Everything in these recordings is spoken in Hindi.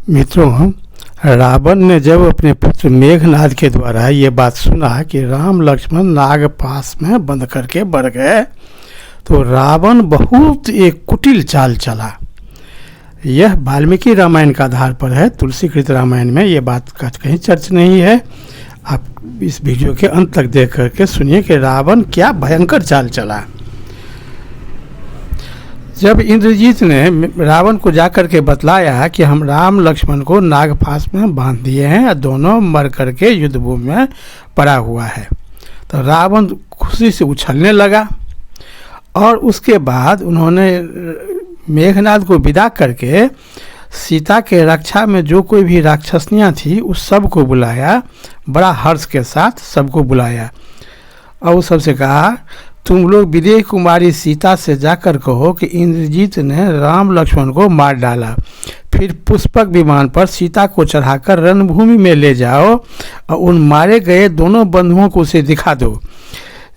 मित्रों, रावण ने जब अपने पुत्र मेघनाद के द्वारा ये बात सुना कि राम लक्ष्मण नागपाश में बंद करके बढ़ गए, तो रावण बहुत एक कुटिल चाल चला। यह वाल्मीकि रामायण का आधार पर है। तुलसीकृत रामायण में ये बात का कहीं चर्च नहीं है। आप इस वीडियो के अंत तक देख करके सुनिए कि रावण क्या भयंकर चाल चला। जब इंद्रजीत ने रावण को जाकर के बतलाया कि हम राम लक्ष्मण को नागपाश में बांध दिए हैं और दोनों मर करके युद्धभूमि में पड़ा हुआ है, तो रावण खुशी से उछलने लगा। और उसके बाद उन्होंने मेघनाद को विदा करके सीता के रक्षा में जो कोई भी राक्षसनियाँ थी उस सब को बुलाया, बड़ा हर्ष के साथ सबको बुलाया और उस सबसे कहा, तुम लोग विदेह कुमारी सीता से जाकर कहो कि इंद्रजीत ने राम लक्ष्मण को मार डाला। फिर पुष्पक विमान पर सीता को चढ़ाकर रणभूमि में ले जाओ और उन मारे गए दोनों बंधुओं को उसे दिखा दो,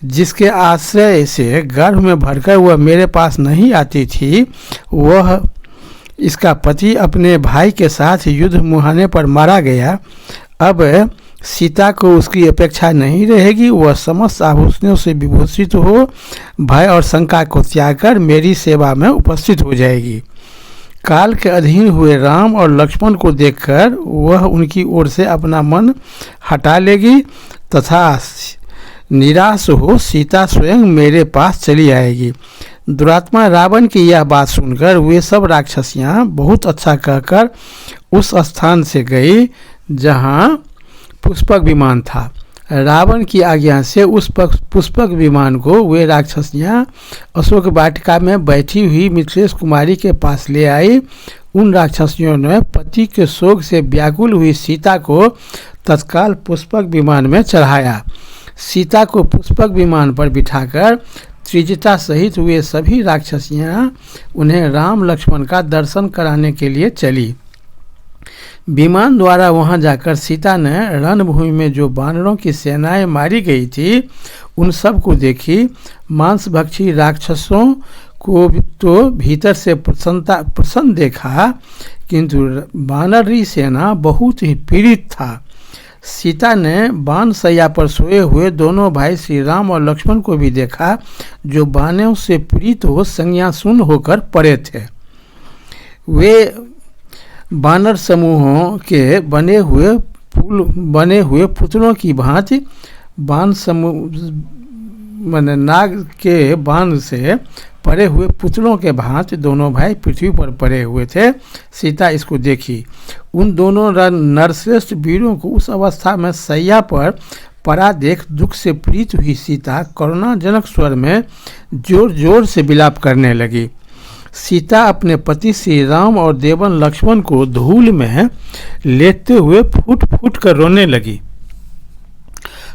जिसके आश्रय से गर्भ में भरकर वह मेरे पास नहीं आती थी। वह इसका पति अपने भाई के साथ युद्ध मुहाने पर मारा गया। अब सीता को उसकी अपेक्षा नहीं रहेगी। वह समस्त आभूषणों से विभूषित हो भय और शंका को त्याग कर मेरी सेवा में उपस्थित हो जाएगी। काल के अधीन हुए राम और लक्ष्मण को देखकर वह उनकी ओर से अपना मन हटा लेगी तथा निराश हो सीता स्वयं मेरे पास चली आएगी। दुरात्मा रावण की यह बात सुनकर वे सब राक्षसियाँ बहुत अच्छा कहकर उस स्थान से गई जहाँ पुष्पक विमान था। रावण की आज्ञा से उस पुष्पक विमान को वे राक्षसियाँ अशोक वाटिका में बैठी हुई मिथिलेश कुमारी के पास ले आई। उन राक्षसियों ने पति के शोक से व्याकुल हुई सीता को तत्काल पुष्पक विमान में चढ़ाया। सीता को पुष्पक विमान पर बिठाकर त्रिजटा सहित हुए सभी राक्षसियाँ उन्हें राम लक्ष्मण का दर्शन कराने के लिए चली। विमान द्वारा वहां जाकर सीता ने रणभूमि में जो वानरों की सेनाएं मारी गई थी उन सब को देखी। मांसभक्षी राक्षसों को तो भीतर से प्रसन्न देखा, किंतु वानरी सेना बहुत ही पीड़ित था। सीता ने बाण शैया पर सोए हुए दोनों भाई श्री राम और लक्ष्मण को भी देखा, जो बाणों से पीड़ित हो संज्ञाशून्य होकर पड़े थे। वे बानर समूहों के बने हुए पुतलों की भांति बाण समूह माने नाग के बाण से पड़े हुए पुतलों के भांति दोनों भाई पृथ्वी पर पड़े हुए थे। सीता इसको देखी। उन दोनों नरश्रेष्ठ वीरों को उस अवस्था में शैया पर पड़ा देख दुख से पीड़ित हुई सीता करुणाजनक स्वर में जोर जोर से विलाप करने लगी। सीता अपने पति श्री राम और देवन लक्ष्मण को धूल में लेटते हुए फूट फूट कर रोने लगी।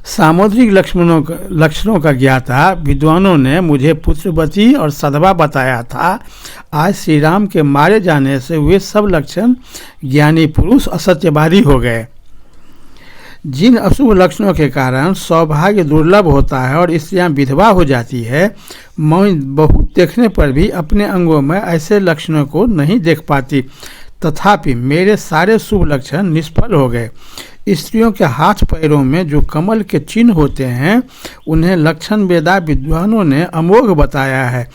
सामुद्रिक लक्षणों का ज्ञाता विद्वानों ने मुझे पुत्रवती और सधवा बताया था। आज श्री राम के मारे जाने से वे सब लक्षण ज्ञानी पुरुष असत्यवादी हो गए। जिन अशुभ लक्षणों के कारण सौभाग्य दुर्लभ होता है और स्त्रियां विधवा हो जाती है, मैं बहुत देखने पर भी अपने अंगों में ऐसे लक्षणों को नहीं देख पाती। तथापि मेरे सारे शुभ लक्षण निष्फल हो गए। स्त्रियों के हाथ पैरों में जो कमल के चिन्ह होते हैं उन्हें लक्षण वेदा विद्वानों ने अमोघ बताया है,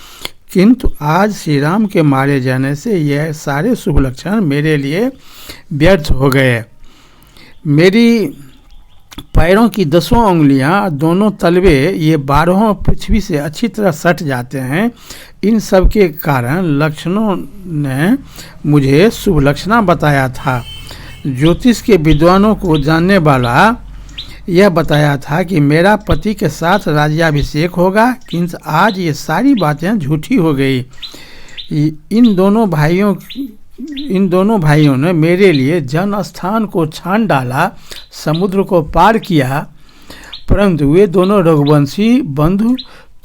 किंतु आज श्री राम के मारे जाने से यह सारे शुभ लक्षण मेरे लिए व्यर्थ हो गए। मेरी पैरों की 10 उंगलियां, दोनों तलवे, ये 12 पृथ्वी से अच्छी तरह सट जाते हैं। इन सब के कारण लक्षणों ने मुझे शुभ लक्षणा बताया था। ज्योतिष के विद्वानों को जानने वाला यह बताया था कि मेरा पति के साथ राज्याभिषेक होगा, किंतु आज ये सारी बातें झूठी हो गई। इन दोनों भाइयों ने मेरे लिए जन स्थान को छान डाला, समुद्र को पार किया, परंतु वे दोनों रघुवंशी बंधु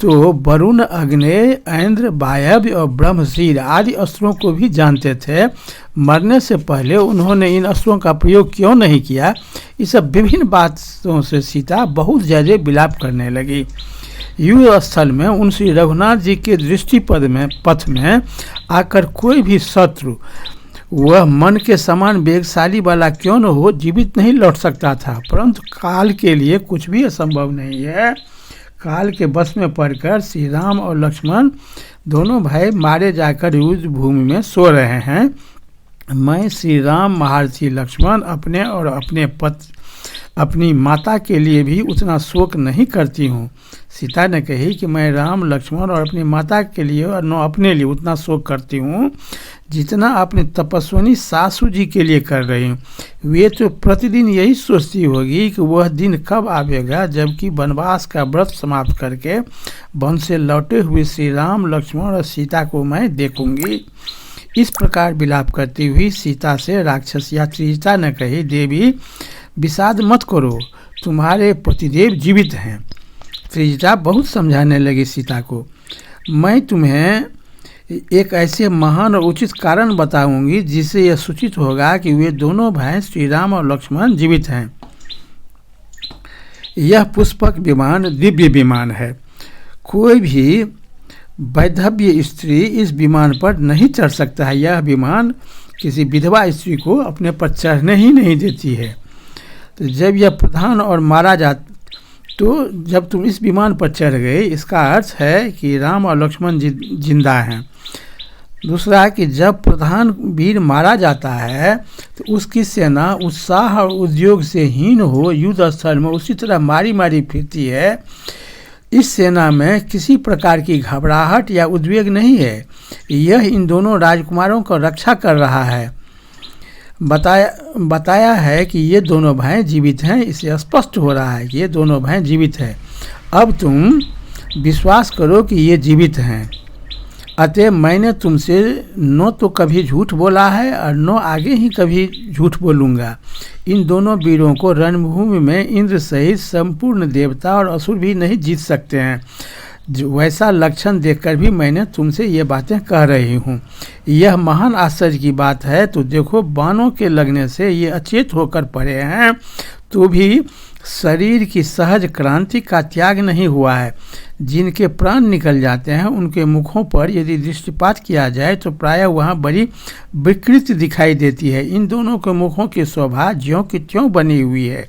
तो वरुण, अग्नेय, इंद्र, वायव्य और ब्रह्मशीर आदि अस्त्रों को भी जानते थे। मरने से पहले उन्होंने इन अस्त्रों का प्रयोग क्यों नहीं किया? इस विभिन्न बातों से सीता बहुत ज्यादा विलाप करने लगी। युद्ध स्थल में उन श्री रघुनाथ जी के दृष्टि पथ में आकर कोई भी शत्रु वह मन के समान वेगशाली वाला क्यों न हो, जीवित नहीं लौट सकता था। परंतु काल के लिए कुछ भी असंभव नहीं है। काल के बस में पड़कर श्री राम और लक्ष्मण दोनों भाई मारे जाकर युद्ध भूमि में सो रहे हैं। मैं श्री राम, महर्षि लक्ष्मण अपने और अपनी माता के लिए भी उतना शोक नहीं करती हूँ। सीता ने कही कि मैं राम, लक्ष्मण और अपनी माता के लिए और न अपने लिए उतना शोक करती हूँ जितना अपनी तपस्विनी सासू जी के लिए कर रही हूँ। वे तो प्रतिदिन यही सोचती होगी कि वह दिन कब आवेगा जबकि वनवास का व्रत समाप्त करके वन से लौटे हुए श्री राम, लक्ष्मण और सीता को मैं देखूंगी। इस प्रकार विलाप करती हुई सीता से राक्षसिया त्रिजटा ने कही, देवी विषाद मत करो, तुम्हारे पतिदेव जीवित हैं। त्रिजटा बहुत समझाने लगी सीता को, मैं तुम्हें एक ऐसे महान और उचित कारण बताऊंगी जिससे यह सूचित होगा कि वे दोनों भाई श्री राम और लक्ष्मण जीवित हैं। यह पुष्पक विमान दिव्य विमान है। कोई भी वैधव्य स्त्री इस विमान पर नहीं चढ़ सकता है। यह विमान किसी विधवा स्त्री को अपने पर चढ़ने ही नहीं देती है। तो जब यह प्रधान और मारा जा, तो जब तुम इस विमान पर चढ़ गए, इसका अर्थ है कि राम और लक्ष्मण जिंदा हैं। दूसरा कि जब प्रधान वीर मारा जाता है तो उसकी सेना उत्साह और उद्योग से हीन हो युद्ध स्थल में उसी तरह मारी मारी फिरती है। इस सेना में किसी प्रकार की घबराहट या उद्वेग नहीं है। यह इन दोनों राजकुमारों को रक्षा कर रहा है। बताया है कि ये दोनों भाई जीवित हैं। इससे स्पष्ट हो रहा है कि ये दोनों भाई जीवित हैं। अब तुम विश्वास करो कि ये जीवित हैं। अतः मैंने तुमसे न तो कभी झूठ बोला है और न आगे ही कभी झूठ बोलूँगा। इन दोनों वीरों को रणभूमि में इंद्र सहित संपूर्ण देवता और असुर भी नहीं जीत सकते हैं। वैसा लक्षण देखकर भी मैंने तुमसे ये बातें कह रही हूँ। यह महान आश्चर्य की बात है। तो देखो, बाणों के लगने से ये अचेत होकर पड़े हैं तो भी शरीर की सहज क्रांति का त्याग नहीं हुआ है। जिनके प्राण निकल जाते हैं उनके मुखों पर यदि दृष्टिपात किया जाए तो प्रायः वहाँ बड़ी विकृति दिखाई देती है। इन दोनों के मुखों की शोभा ज्यों की त्यों बनी हुई है।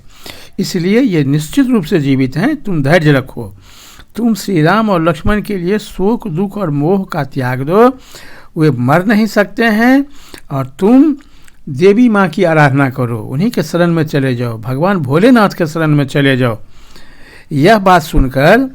इसलिए ये निश्चित रूप से जीवित हैं। तुम धैर्य रखो। तुम श्री राम और लक्ष्मण के लिए शोक, दुख और मोह का त्याग दो। वे मर नहीं सकते हैं। और तुम देवी माँ की आराधना करो, उन्हीं के शरण में चले जाओ, भगवान भोलेनाथ के शरण में चले जाओ। यह बात सुनकर